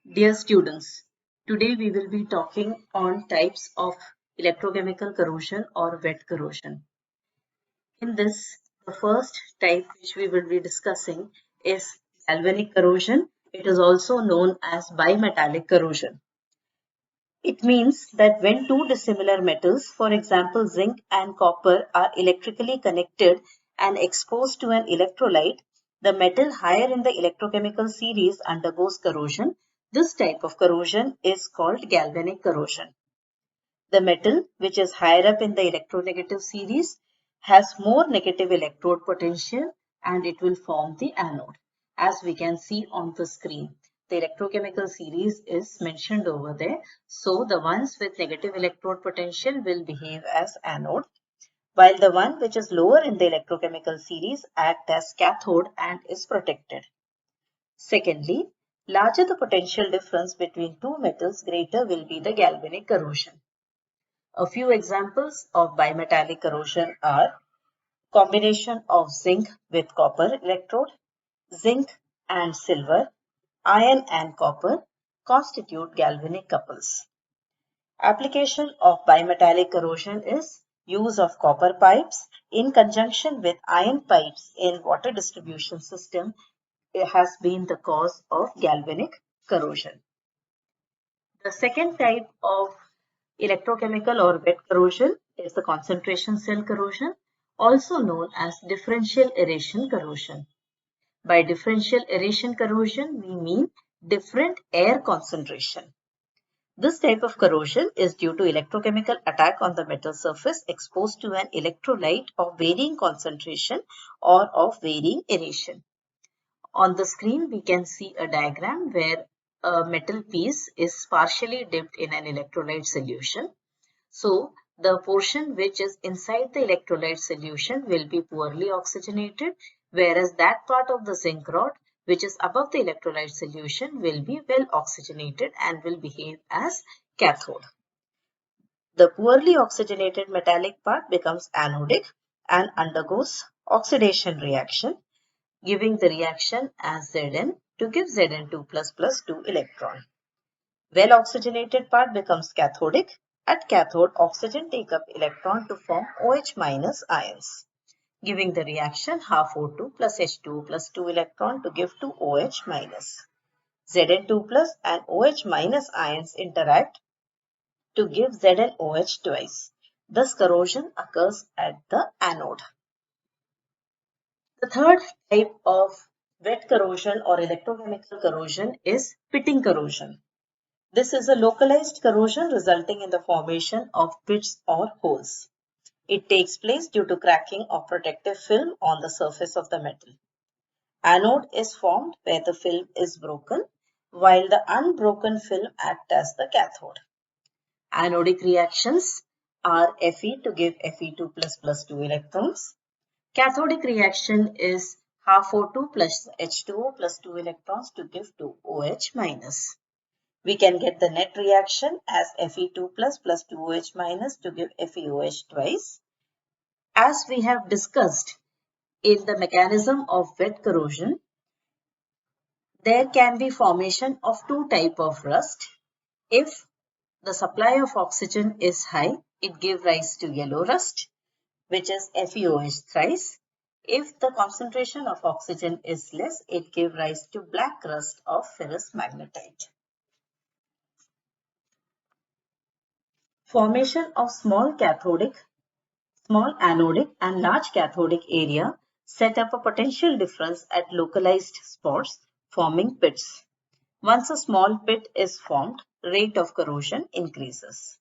Dear students, today we will be talking on types of electrochemical corrosion or wet corrosion. In this, the first type which we will be discussing is galvanic corrosion. It is also known as bimetallic corrosion. It means that when two dissimilar metals, for example zinc and copper, are electrically connected and exposed to an electrolyte, the metal higher in the electrochemical series undergoes corrosion. This type of corrosion is called galvanic corrosion. The metal, which is higher up in the electronegative series, has more negative electrode potential and it will form the anode. As we can see on the screen, the electrochemical series is mentioned over there. So the ones with negative electrode potential will behave as anode, while the one which is lower in the electrochemical series act as cathode and is protected. Secondly, larger the potential difference between two metals, greater will be the galvanic corrosion. A few examples of bimetallic corrosion are combination of zinc with copper electrode, zinc and silver, iron and copper constitute galvanic couples. Application of bimetallic corrosion is use of copper pipes in conjunction with iron pipes in water distribution system. It has been the cause of galvanic corrosion. The second type of electrochemical or wet corrosion is the concentration cell corrosion, also known as differential aeration corrosion. By differential aeration corrosion, we mean different air concentration. This type of corrosion is due to electrochemical attack on the metal surface exposed to an electrolyte of varying concentration or of varying aeration. On the screen, we can see a diagram where a metal piece is partially dipped in an electrolyte solution. So, the portion which is inside the electrolyte solution will be poorly oxygenated, whereas that part of the zinc rod which is above the electrolyte solution will be well oxygenated and will behave as cathode. The poorly oxygenated metallic part becomes anodic and undergoes oxidation reaction, giving the reaction as Zn to give Zn2 plus 2 electron. Well oxygenated part becomes cathodic. At cathode, oxygen take up electron to form OH minus ions, giving the reaction half O2 plus H2 plus 2 electron to give 2 OH minus. Zn2 plus and OH minus ions interact to give ZnOH twice. Thus corrosion occurs at the anode. The third type of wet corrosion or electrochemical corrosion is pitting corrosion. This is a localized corrosion resulting in the formation of pits or holes. It takes place due to cracking of protective film on the surface of the metal. Anode is formed where the film is broken, while the unbroken film acts as the cathode. Anodic reactions are Fe to give Fe2 plus 2 electrons. Cathodic reaction is half O2 plus H2O plus 2 electrons to give 2 OH minus. We can get the net reaction as Fe2 plus 2 OH minus to give FeOH twice. As we have discussed in the mechanism of wet corrosion, there can be formation of two types of rust. If the supply of oxygen is high, it gives rise to yellow rust, which is FeOH thrice. If the concentration of oxygen is less, it gives rise to black rust of ferrous magnetite. Formation of small anodic and large cathodic area set up a potential difference at localized spots, forming pits. Once a small pit is formed, rate of corrosion increases.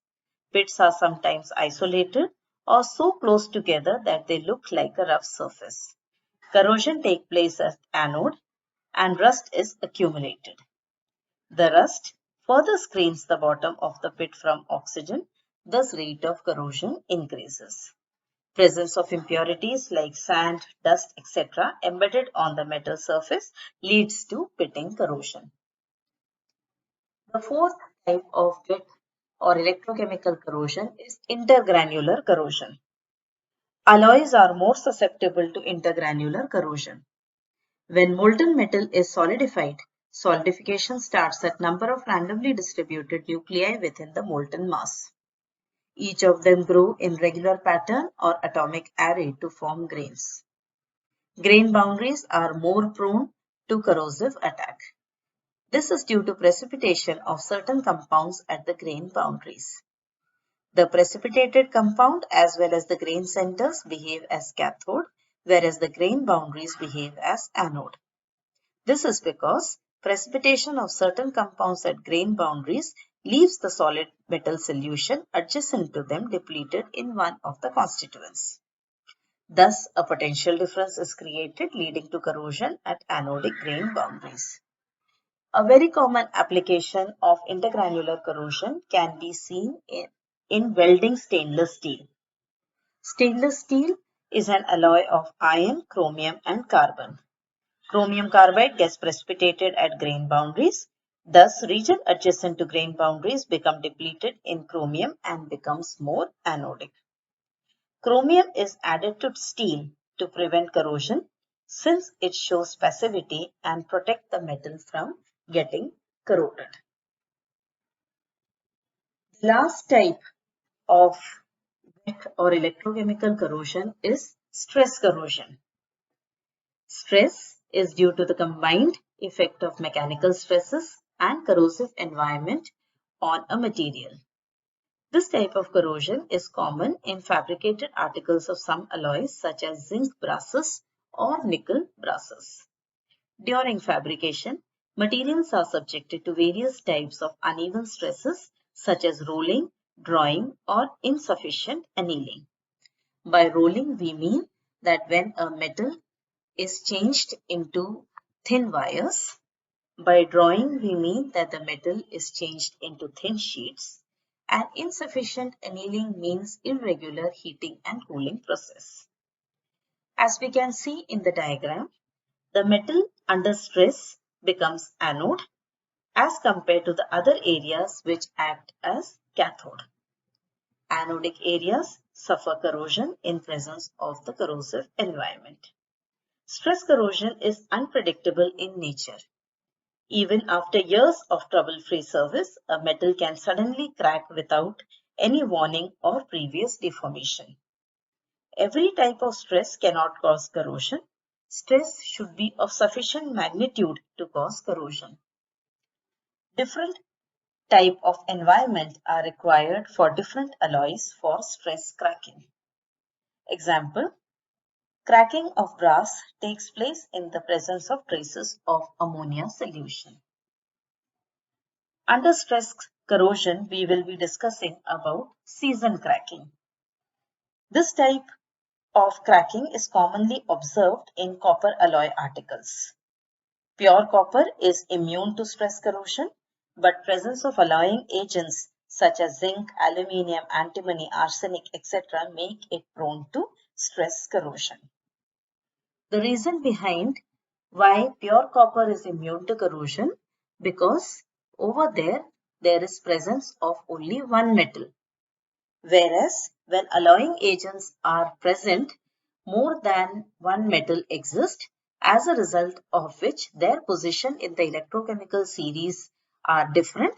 Pits are sometimes isolated or so close together that they look like a rough surface. Corrosion takes place at anode and rust is accumulated. The rust further screens the bottom of the pit from oxygen, thus rate of corrosion increases. Presence of impurities like sand, dust, etc. embedded on the metal surface leads to pitting corrosion. The fourth type of wet or electrochemical corrosion is intergranular corrosion. Alloys are more susceptible to intergranular corrosion. When molten metal is solidified, Solidification starts at number of randomly distributed nuclei within the molten mass. Each of them grow in regular pattern or atomic array to form grains. Grain boundaries are more prone to corrosive attack. This is due to precipitation of certain compounds at the grain boundaries. The precipitated compound as well as the grain centers behave as cathode, whereas the grain boundaries behave as anode. This is because precipitation of certain compounds at grain boundaries leaves the solid metal solution adjacent to them depleted in one of the constituents. Thus, a potential difference is created leading to corrosion at anodic grain boundaries. A very common application of intergranular corrosion can be seen in welding stainless steel. Stainless steel is an alloy of iron, chromium, and carbon. Chromium carbide gets precipitated at grain boundaries. Thus, region adjacent to grain boundaries become depleted in chromium and becomes more anodic. Chromium is added to steel to prevent corrosion since it shows passivity and protect the metal from getting corroded. The last type of wet or electrochemical corrosion is stress corrosion. Stress is due to the combined effect of mechanical stresses and corrosive environment on a material. This type of corrosion is common in fabricated articles of some alloys such as zinc brasses or nickel brasses. During fabrication, materials are subjected to various types of uneven stresses such as rolling, drawing, or insufficient annealing. By rolling, we mean that when a metal is changed into thin wires. By drawing, we mean that the metal is changed into thin sheets, and insufficient annealing means irregular heating and cooling process. As we can see in the diagram, the metal under stress becomes anode as compared to the other areas which act as cathode. Anodic areas suffer corrosion in presence of the corrosive environment. Stress corrosion is unpredictable in nature. Even after years of trouble-free service, a metal can suddenly crack without any warning or previous deformation. Every type of stress cannot cause corrosion. Stress should be of sufficient magnitude to cause corrosion. Different type of environment are required for different alloys for stress cracking. Example, cracking of brass takes place in the presence of traces of ammonia solution. Under stress corrosion, we will be discussing about season cracking. This type of cracking is commonly observed in copper alloy articles. Pure copper is immune to stress corrosion, but presence of alloying agents such as zinc, aluminium, antimony, arsenic, etc. make it prone to stress corrosion. The reason behind why pure copper is immune to corrosion, because over there is presence of only one metal. Whereas when alloying agents are present, more than one metal exists, as a result of which their position in the electrochemical series are different,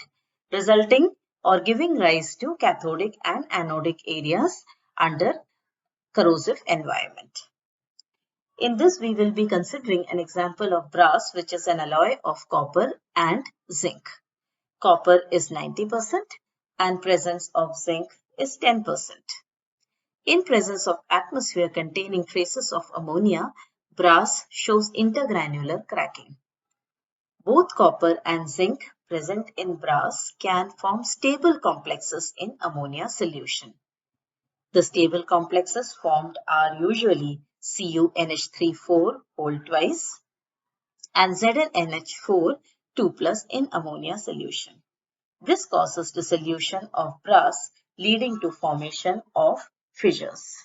resulting or giving rise to cathodic and anodic areas under corrosive environment. In this, we will be considering an example of brass, which is an alloy of copper and zinc. Copper is 90% and presence of zinc is 10%. In presence of atmosphere containing traces of ammonia, brass shows intergranular cracking. Both copper and zinc present in brass can form stable complexes in ammonia solution. The stable complexes formed are usually CuNH3,4 whole twice and ZnNH4 2+ in ammonia solution. This causes dissolution of brass leading to formation of fissures.